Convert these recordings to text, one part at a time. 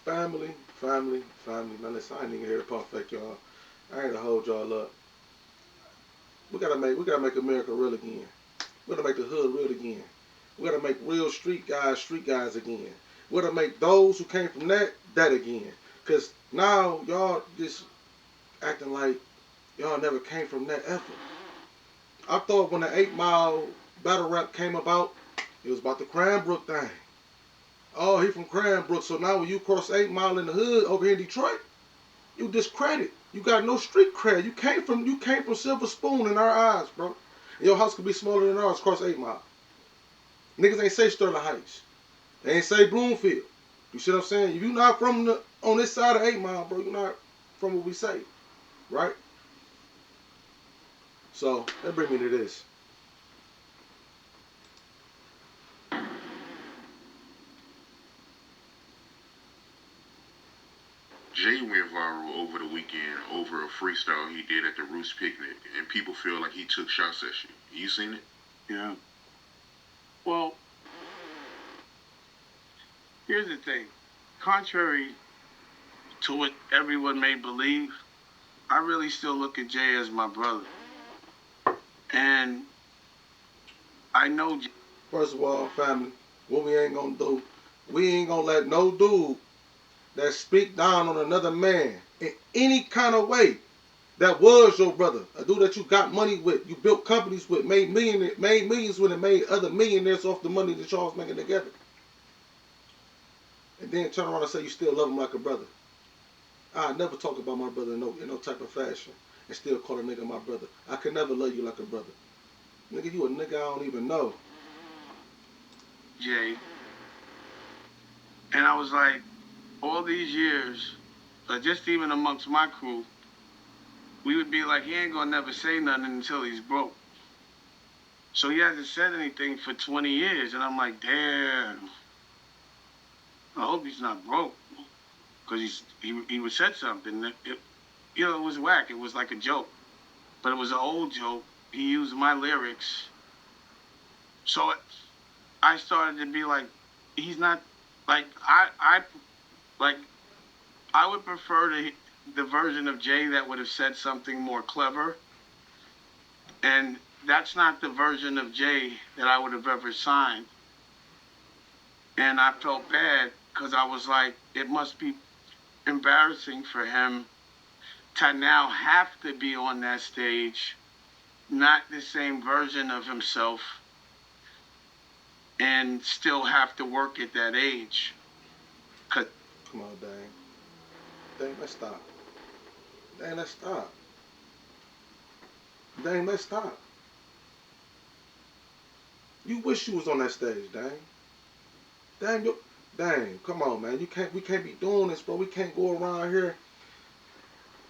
Family. Now listen, I ain't even here to perfect y'all. I ain't to hold y'all up. We gotta make America real again. We gotta make the hood real again. We gotta make real street guys again. We gotta make those who came from that again. Cause now y'all just acting like y'all never came from that effort. I thought when the 8 Mile battle rap came about, it was about the Cranbrook thing. Oh, he from Cranbrook, so now when you cross 8 Mile in the hood over here in Detroit, you discredit. You got no street cred. You came from Silver Spoon in our eyes, bro. Your house could be smaller than ours across 8 Mile. Niggas ain't say Sterling Heights. They ain't say Bloomfield. You see what I'm saying? If you not from on this side of 8 Mile, bro, you're not from what we say, right? So that bring me to this. Jay went viral over the weekend over a freestyle he did at the Roots picnic, and people feel like he took shots at you. You seen it? Yeah. Well, here's the thing. Contrary to what everyone may believe, I really still look at Jay as my brother. And I know Jay. First of all, family, what we ain't gonna do, we ain't gonna let no dude that speak down on another man in any kind of way that was your brother, a dude that you got money with, you built companies with, made millions with, and made other millionaires off the money that y'all was making together, and then turn around and say you still love him like a brother. I never talk about my brother in no type of fashion and still call a nigga my brother. I could never love you like a brother. Nigga, you a nigga I don't even know. Jay. And I was like, all these years, just even amongst my crew, we would be like, he ain't gonna never say nothing until he's broke. So he hasn't said anything for 20 years. And I'm like, damn, I hope he's not broke. Because he would said something. It was whack. It was like a joke. But it was an old joke. He used my lyrics. So I started to be like, he's not, like, like, I would prefer the version of Jay that would have said something more clever. And that's not the version of Jay that I would have ever signed. And I felt bad because I was like, it must be embarrassing for him to now have to be on that stage, not the same version of himself, and still have to work at that age. Cause Come on, dang. Dang, let's stop. Dang, let's stop. Dang, let's stop. You wish you was on that stage, dang. Dang, dang, come on, man. We can't be doing this, bro. We can't go around here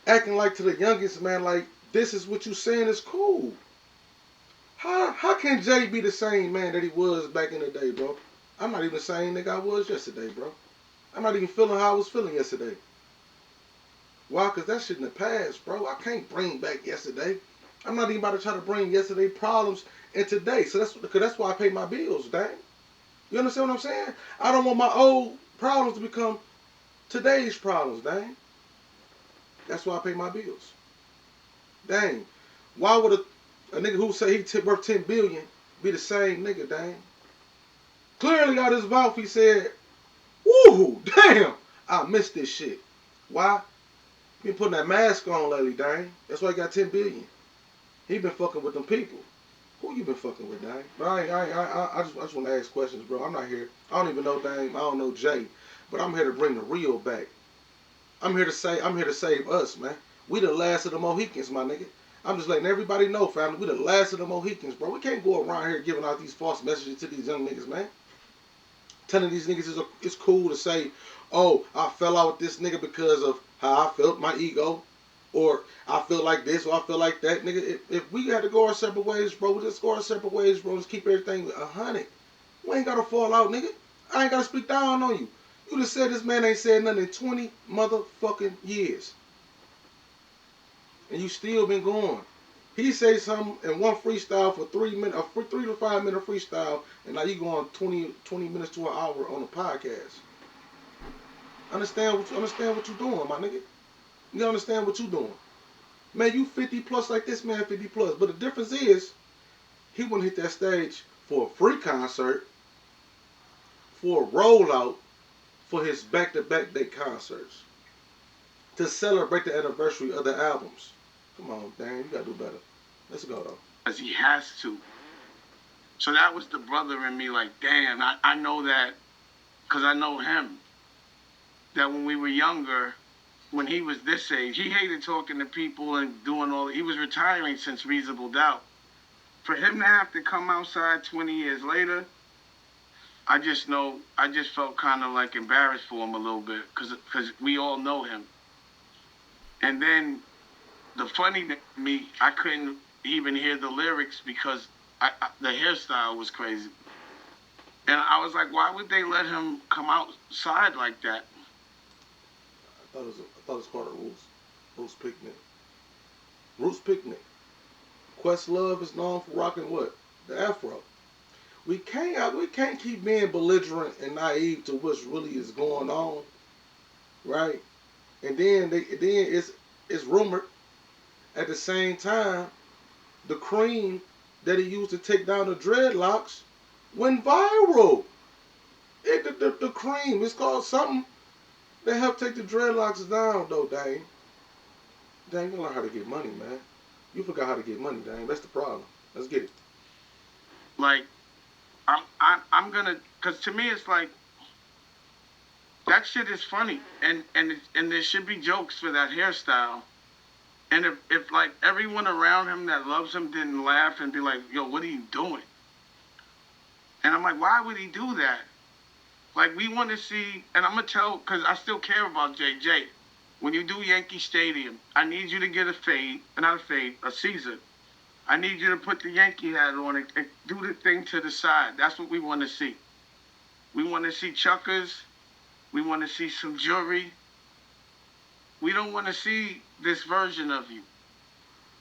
acting like to the youngest, man, like this is what you saying is cool. How can Jay be the same man that he was back in the day, bro? I'm not even the same nigga I was yesterday, bro. I'm not even feeling how I was feeling yesterday. Why? Because that shit in the past, bro. I can't bring back yesterday. I'm not even about to try to bring yesterday problems in today. So that's why I pay my bills, dang. You understand what I'm saying? I don't want my old problems to become today's problems, dang. That's why I pay my bills. Dang. Why would a nigga who say he worth 10 billion be the same nigga, dang? Clearly out his mouth he said, woo, damn, I missed this shit. Why? He been putting that mask on lately, dang. That's why he got 10 billion. He been fucking with them people. Who you been fucking with, dang? But I just want to ask questions, bro. I'm not here. I don't even know, dang. I don't know Jay, but I'm here to bring the real back. I'm here to save us, man. We the last of the Mohicans, my nigga. I'm just letting everybody know, family. We the last of the Mohicans, bro. We can't go around here giving out these false messages to these young niggas, man. Telling these niggas it's cool to say, oh, I fell out with this nigga because of how I felt, my ego, or I feel like this, or I feel like that, nigga. If we had to go our separate ways, bro, we just go our separate ways, bro. Just keep everything 100. We ain't gotta fall out, nigga. I ain't gotta speak down on you. You just said this man ain't said nothing in 20 motherfucking years, and you still been going. He say something in one freestyle for 3 minutes, a 3 to 5 minute freestyle, and now you going 20 minutes to an hour on a podcast. Understand what you doing, my nigga. You understand what you doing. Man, you 50 plus like this man 50 plus. But the difference is, he wouldn't hit that stage for a free concert, for a rollout, for his back-to-back day concerts, to celebrate the anniversary of the albums. Come on, Dan, you gotta do better. Let's go though. Because he has to. So that was the brother in me, like, damn, I know that, because I know him, that when we were younger, when he was this age, he hated talking to people and doing all, he was retiring since Reasonable Doubt. For him to have to come outside 20 years later, I just felt kind of like embarrassed for him a little bit, because we all know him. And then the funny thing to me, I couldn't even hear the lyrics because the hairstyle was crazy. And I was like, why would they let him come outside like that? I thought it was called a Roots Picnic. Roots Picnic. Questlove is known for rocking what? The Afro. We can't keep being belligerent and naive to what's really is going on, right? And then it's rumored at the same time the cream that he used to take down the dreadlocks went viral. The cream, it's called something that helped take the dreadlocks down though, Dane. Dane, you learn how to get money, man. You forgot how to get money, Dane. That's the problem. Let's get it. Like, I'm gonna, cause to me it's like, that shit is funny, and there should be jokes for that hairstyle. And if like everyone around him that loves him didn't laugh and be like, yo, what are you doing? And I'm like, why would he do that? Like, we want to see, and I'm gonna tell, cause I still care about JJ. When you do Yankee Stadium, I need you to get a Caesar. I need you to put the Yankee hat on and do the thing to the side. That's what we want to see. We want to see chuckers. We want to see some jewelry. We don't want to see this version of you.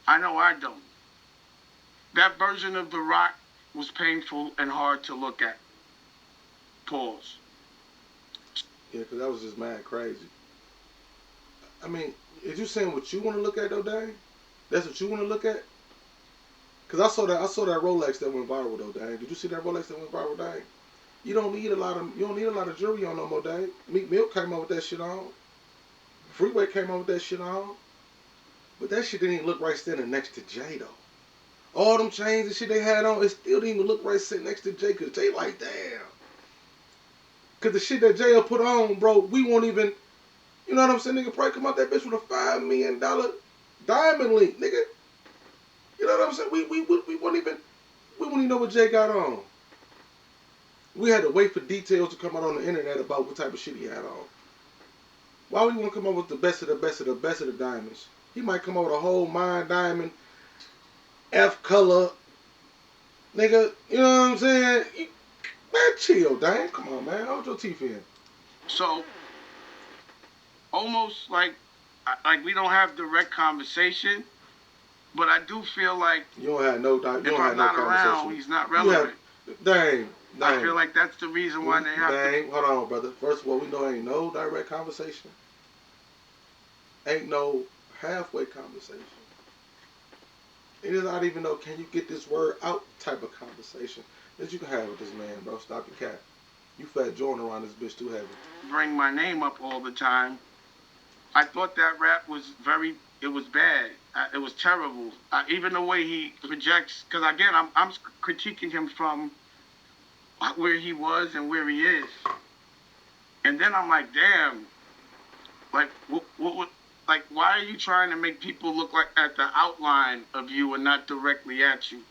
I know I don't. That version of The Rock was painful and hard to look at. Pause. Yeah, because that was just mad crazy. I mean, is you saying what you want to look at though, Dane? That's what you want to look at? Cause I saw that Rolex that went viral though, Dane. Did you see that Rolex that went viral, Dane? You don't need a lot of jewelry on no more, Dane. Meek Mill came up with that shit on. Freeway came up with that shit on. But that shit didn't even look right standing next to Jay though. All them chains and shit they had on, it still didn't even look right sitting next to Jay. Cause Jay like, damn. Cause the shit that Jay put on, bro, we won't even. You know what I'm saying? Nigga probably come out that bitch with a $5 million diamond link, nigga. You know what I'm saying? We wouldn't even know what Jay got on. We had to wait for details to come out on the internet about what type of shit he had on. Why would we want to come up with the best of the best of the best of the diamonds? He might come out with a whole mine diamond, F color, nigga. You know what I'm saying? Man, chill, dang. Come on, man. Hold your teeth in. So, almost like we don't have direct conversation, but I do feel like you don't have no conversation. If I'm not around, he's not relevant. Dang. I feel like that's the reason why they have to. Hold on, brother. First of all, we know ain't no direct conversation. Ain't no halfway conversation. It is not even no can you get this word out type of conversation that you can have with this man, bro. Stop the cat. You fat joint around this bitch too heavy. Bring my name up all the time. I thought that rap was it was bad. It was terrible. Even the way he projects, because again, I'm critiquing him from where he was and where he is. And then I'm like, damn, like, like, why are you trying to make people look like at the outline of you and not directly at you?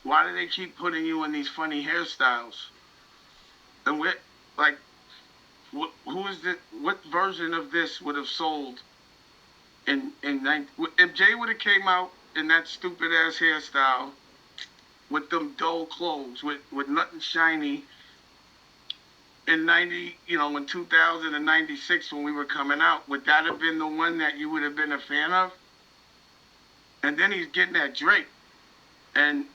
Why do they keep putting you in these funny hairstyles? And what version of this would have sold if Jay would have came out in that stupid ass hairstyle with them dull clothes, with nothing shiny in in 2096 when we were coming out, would that have been the one that you would have been a fan of? And then he's getting that Drake. And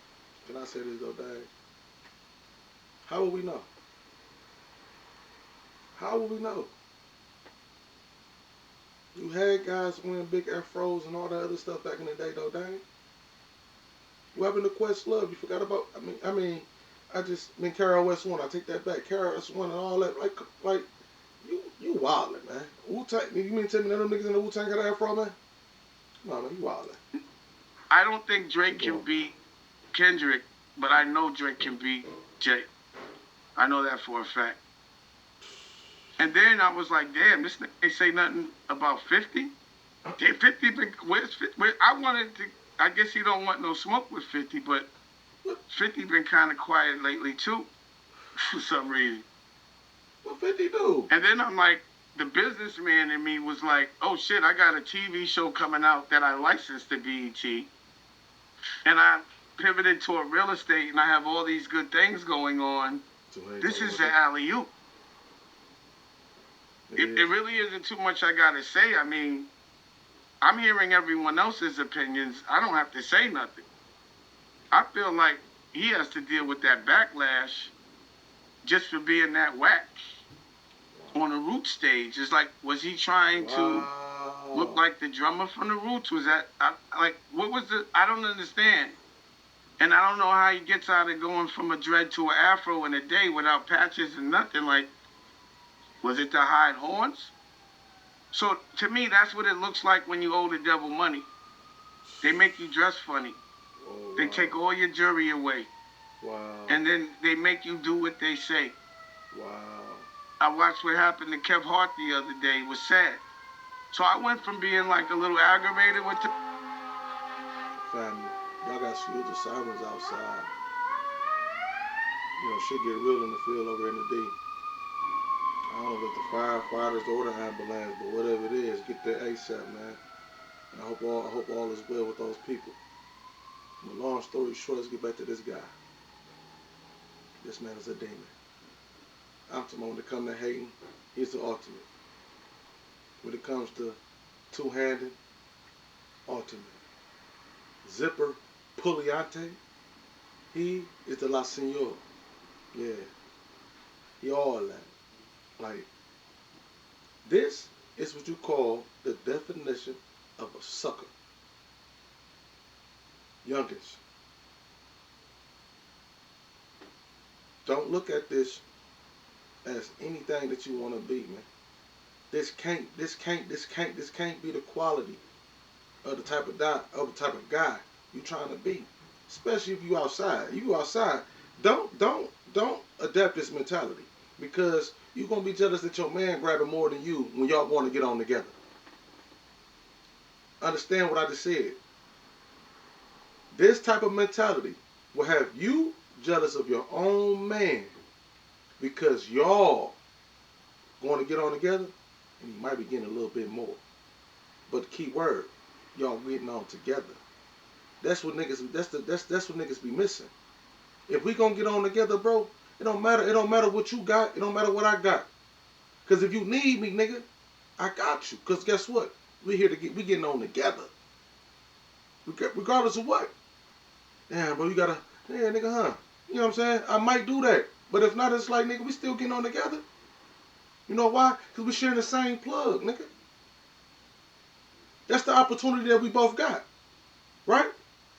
can I say this though, Dad? How will we know? How will we know? You had guys wearing big afros and all that other stuff back in the day, though, dang. You having the Questlove? You forgot about? Carol West One. I take that back. Carol West One and all that. Like you wildin', man. Wu Tang. You mean to tell me none of them niggas in the Wu Tang got an afro, man? Come on, man. You wildin'. I don't think Drake can beat Kendrick, but I know Drake can beat Jay. I know that for a fact. And then I was like, damn, this nigga ain't say nothing about 50. Damn, 50 been, where's 50? I wanted to, I guess he don't want no smoke with 50, but 50 been kind of quiet lately too, for some reason. What 50 do? And then I'm like, the businessman in me was like, oh shit, I got a TV show coming out that I licensed to BET. And I pivoted toward real estate and I have all these good things going on. This is the alley-oop. It really isn't too much I gotta say. I mean, I'm hearing everyone else's opinions. I don't have to say nothing. I feel like he has to deal with that backlash just for being that whack on the Roots stage. It's like, was he trying to look like the drummer from the Roots? Was that, what was the, I don't understand. And I don't know how he gets out of going from a dread to an afro in a day without patches and nothing. Like, was it to hide horns? So to me, that's what it looks like when you owe the devil money. They make you dress funny. Oh, they take all your jewelry away. Wow. And then they make you do what they say. Wow. I watched what happened to Kev Hart the other day. It was sad. So I went from being like a little aggravated with the family. Y'all got shields of sirens outside. You know, shit get real in the field over in the D. I don't know if the firefighters or the ambulance, but whatever it is, get there ASAP, man. And I hope all is well with those people. But long story short, let's get back to this guy. This man is a demon. I'm talking when it comes to hating, he's the ultimate. When it comes to two-handed, ultimate. Zipper Puliante, he is the La Senor. Yeah. He all that. Like, this is what you call the definition of a sucker. Youngins. Don't look at this as anything that you want to be, man. This can't be the quality of the type of guy you trying to be. Especially if you outside. You outside. Don't adapt this mentality. Because you're gonna be jealous that your man grabbing more than you when y'all want to get on together. Understand what I just said. This type of mentality will have you jealous of your own man because y'all going to get on together and you might be getting a little bit more. But the key word, y'all getting on together. That's what niggas that's what niggas be missing. If we gonna get on together, bro, it don't matter what you got, it don't matter what I got. Cause if you need me, nigga, I got you. Cause guess what? We getting on together. Regardless of what. Damn, bro, you gotta, yeah, nigga, huh? You know what I'm saying? I might do that. But if not, it's like, nigga, we still getting on together. You know why? Because we sharing the same plug, nigga. That's the opportunity that we both got. Right?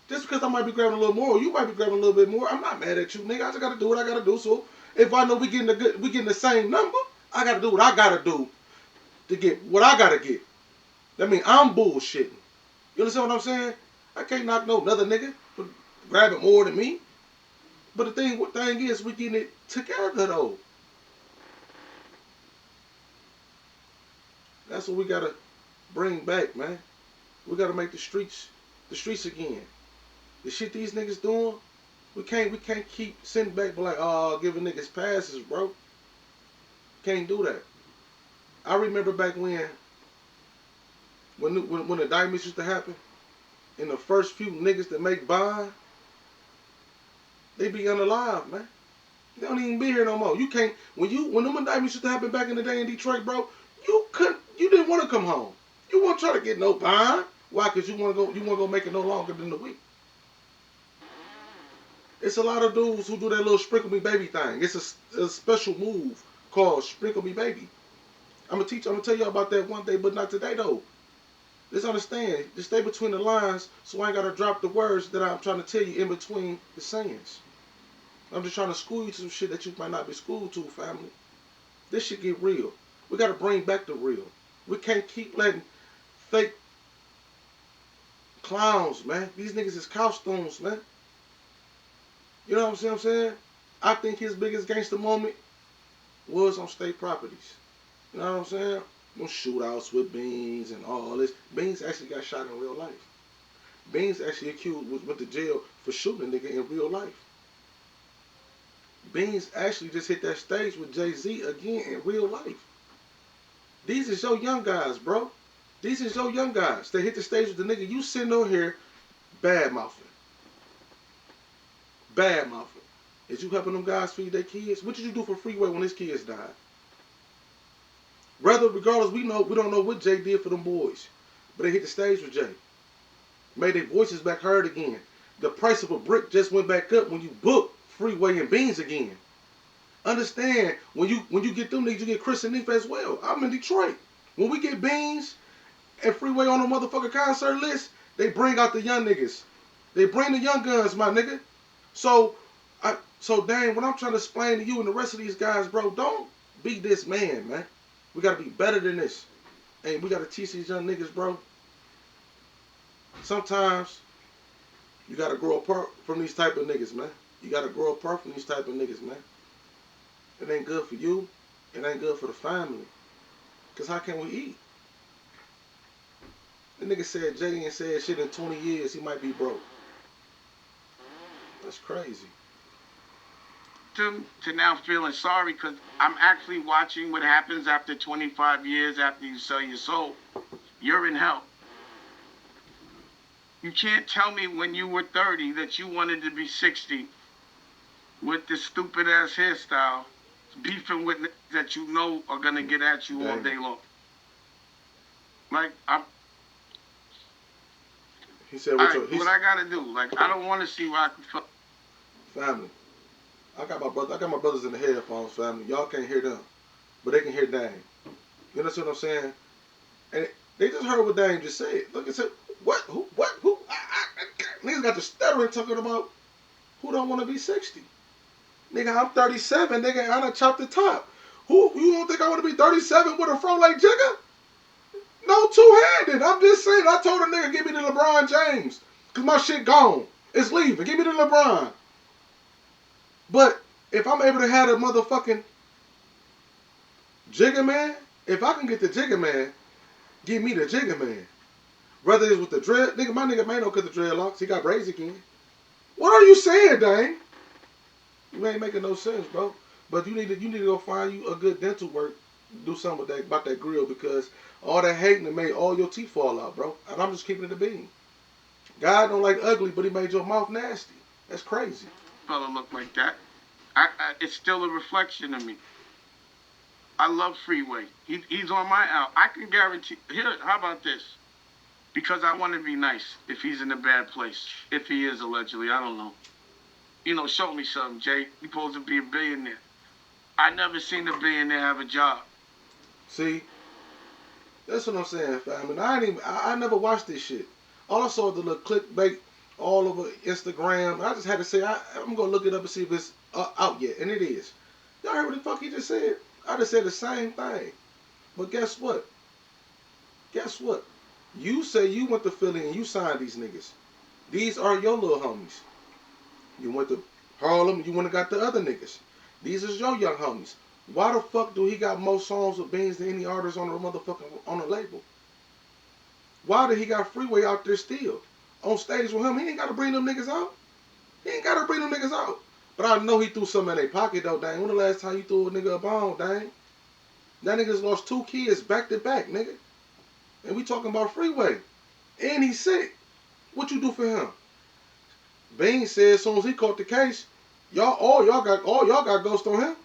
Just because I might be grabbing a little more, or you might be grabbing a little bit more, I'm not mad at you, nigga. I just gotta do what I gotta do. So if I know we getting the same number, I gotta do what I gotta do to get what I gotta get. That means I'm bullshitting. You understand what I'm saying? I can't knock no other nigga for grabbing more than me. But the thing is, we getting it together though. That's what we gotta bring back, man. We gotta make the streets again. The shit these niggas doing, we can't keep sitting back but like, oh, giving niggas passes, bro. Can't do that. I remember back when the indictments used to happen, and the first few niggas that make bond, they be unalive, man. They don't even be here no more. You can't when them indictments used to happen back in the day in Detroit, bro. You didn't want to come home. You won't try to get no bond. Why? Because you want to go make it no longer than the week. It's a lot of dudes who do that little sprinkle me baby thing. It's a special move called sprinkle me baby. I'm gonna tell you about that one day, but not today though. Just understand. Just stay between the lines, so I ain't gotta drop the words that I'm trying to tell you in between the sayings. I'm just trying to school you to some shit that you might not be schooled to, family. This shit get real. We gotta bring back the real. We can't keep letting fake clowns, man. These niggas is costumes, man. You know what I'm saying? I think his biggest gangster moment was on state properties. You know what I'm saying? Those shootouts with Beans and all this. Beans actually got shot in real life. Beans actually went to jail for shooting a nigga in real life. Beans actually just hit that stage with Jay-Z again in real life. These is your young guys, bro. These is your young guys. They hit the stage with the nigga you sitting on here bad mouthing. Bad mouthing. Is you helping them guys feed their kids? What did you do for Freeway when his kids died? Regardless, we don't know what Jay did for them boys. But they hit the stage with Jay. Made their voices back heard again. The price of a brick just went back up when you book Freeway and Beans again. Understand, when you get them niggas, you get Chris and Neef as well. I'm in Detroit. When we get Beans and Freeway on the motherfucking concert list, they bring out the young niggas. They bring the young guns, my nigga. So dang, what I'm trying to explain to you and the rest of these guys, bro, don't be this man, man. We gotta be better than this. And we gotta teach these young niggas, bro. Sometimes you gotta grow apart from these type of niggas, man. You gotta grow apart from these type of niggas, man. It ain't good for you. It ain't good for the family. Cause how can we eat? The nigga said Jay ain't said shit in 20 years. He might be broke. That's crazy. To now feeling sorry because I'm actually watching what happens after 25 years after you sell your soul. You're in hell. You can't tell me when you were 30 that you wanted to be 60 with this stupid ass hairstyle, beefing with that you know are gonna get at you all day long. Like He said, what I gotta do? Like I don't want to see Rocky. Family. I got my brothers in the headphones, family. Y'all can't hear them, but they can hear Dame. You understand what I'm saying? And they just heard what Dame just said. Look and said, what? Who? What? Who? Niggas got the stuttering talking about who don't want to be 60. Nigga, I'm 37. Nigga, I done chopped the top. Who? You don't think I want to be 37 with a fro like Jigga? No, two-handed. I'm just saying. I told a nigga, give me the LeBron James, cause my shit gone. It's leaving. Give me the LeBron. But if I'm able to have a motherfucking Jigga Man, if I can get the Jigga Man, give me the Jigga Man. Whether it's with the dread, nigga, my nigga Mano cut the dreadlocks. He got braids again. What are you saying, Dang? You ain't making no sense, bro. But you need to go find you a good dental work. Do something with that about that grill because all that hating it made all your teeth fall out, bro. And I'm just keeping it a bean. God don't like ugly, but he made your mouth nasty. That's crazy. Fella look like that. It's still a reflection of me. I love Freeway. He's on my album. I can guarantee. Here, how about this? Because I want to be nice if he's in a bad place. If he is, allegedly. I don't know. You know, show me something, Jay. He's supposed to be a billionaire. I never seen a billionaire have a job. See? That's what I'm saying, fam. And I never watched this shit. All I saw was the little clickbait all over Instagram. I just had to say, I'm going to look it up and see if it's out yet. And it is. Y'all heard what the fuck he just said? I just said the same thing. But guess what? Guess what? You say you went to Philly and you signed these niggas. These are your little homies. You went to Harlem, you went and got the other niggas. These is your young homies. Why the fuck do he got more songs with Beans than any artist on the motherfucking on the label? Why did he got Freeway out there still? On stage with him, he ain't got to bring them niggas out. He ain't got to bring them niggas out. But I know he threw something in their pocket though, dang. When the last time you threw a nigga a bone, dang? That nigga's lost 2 kids back to back, nigga. And we talking about Freeway. And he's sick. What you do for him? Beans said as soon as he caught the case, all y'all got ghost on him.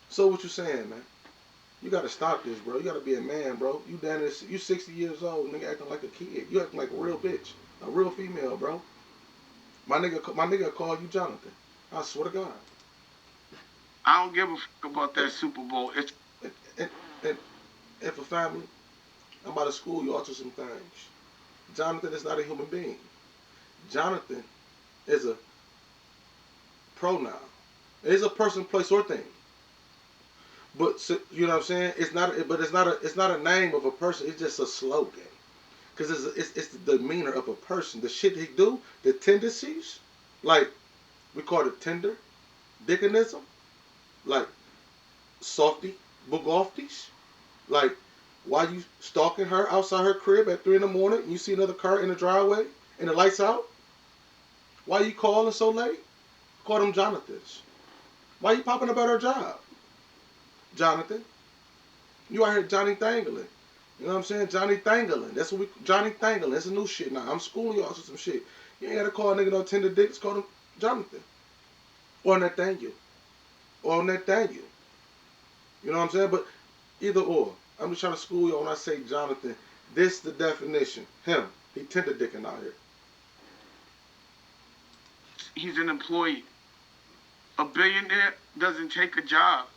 So what you saying, man? You gotta stop this, bro. You gotta be a man, bro. You 60 years old, nigga, acting like a kid. You acting like a real bitch, a real female, bro. My nigga call you Jonathan. I swear to God. I don't give a fuck about that Super Bowl. And And for family, I'm about to school you all to some things. Jonathan is not a human being. Jonathan is a pronoun. It is a person, place, or thing. But you know what I'm saying? It's not. But it's not a name of a person. It's just a slogan. Because it's the demeanor of a person. The shit he do, the tendencies, like we call it tender, dickinism, like softy, bugofties, like why you stalking her outside her crib at 3 in the morning and you see another car in the driveway and the lights out? Why you calling so late? Call them Jonathans. Why you popping up at her job? Jonathan. You out here Johnny Thangling. You know what I'm saying? Johnny Thangling. That's what we Johnny Thangling. That's a new shit now. I'm schooling y'all to some shit. You ain't gotta call a nigga no tender dicks, call him Jonathan. Or Nathaniel. Or Nathaniel. You know what I'm saying? But either or. I'm just trying to school y'all when I say Jonathan. This the definition. Him. He tender dicking out here. He's an employee. A billionaire doesn't take a job.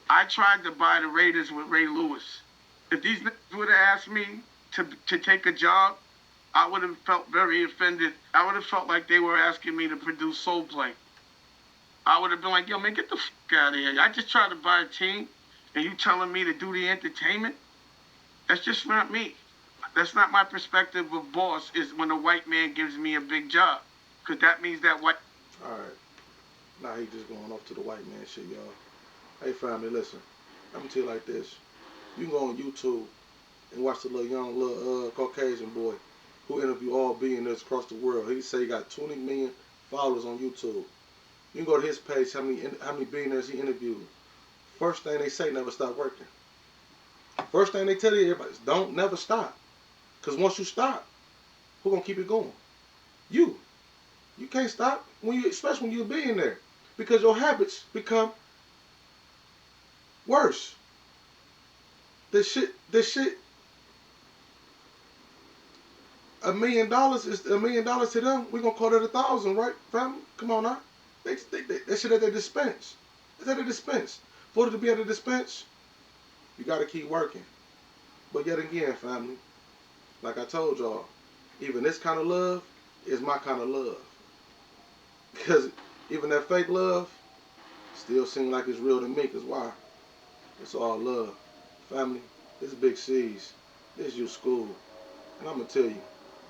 I tried to buy the Raiders with Ray Lewis. If these niggas would have asked me to take a job, I would have felt very offended. I would have felt like they were asking me to produce Soul Play. I would have been like, yo, man, get the fuck out of here. I just tried to buy a team, and you telling me to do the entertainment? That's just not me. That's not my perspective of boss, is when a white man gives me a big job. Because that means that white... Alright. Now he just going off to the white man shit, y'all. Hey, family, listen. I'm going to tell you like this. You can go on YouTube and watch the little Caucasian boy who interview all billionaires across the world. He say he got 20 million followers on YouTube. You can go to his page, how many billionaires he interviewed. First thing they say, never stop working. First thing they tell you, everybody, is don't never stop. Because once you stop, who going to keep it going? You. You can't stop, especially when you're a billionaire. Because your habits become worse. This shit, $1 million is $1 million to them. We're going to call that 1,000, right, family? Come on now. That shit at their dispense. It's at their dispense. For it to be at a dispense, you got to keep working. But yet again, family, like I told y'all, even this kind of love is my kind of love. Because even that fake love still seems like it's real to me. Because why? It's all love. Family, this is Big C's. This is your school. And I'm going to tell you,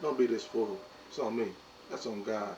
don't be this fool. It's on me. That's on God.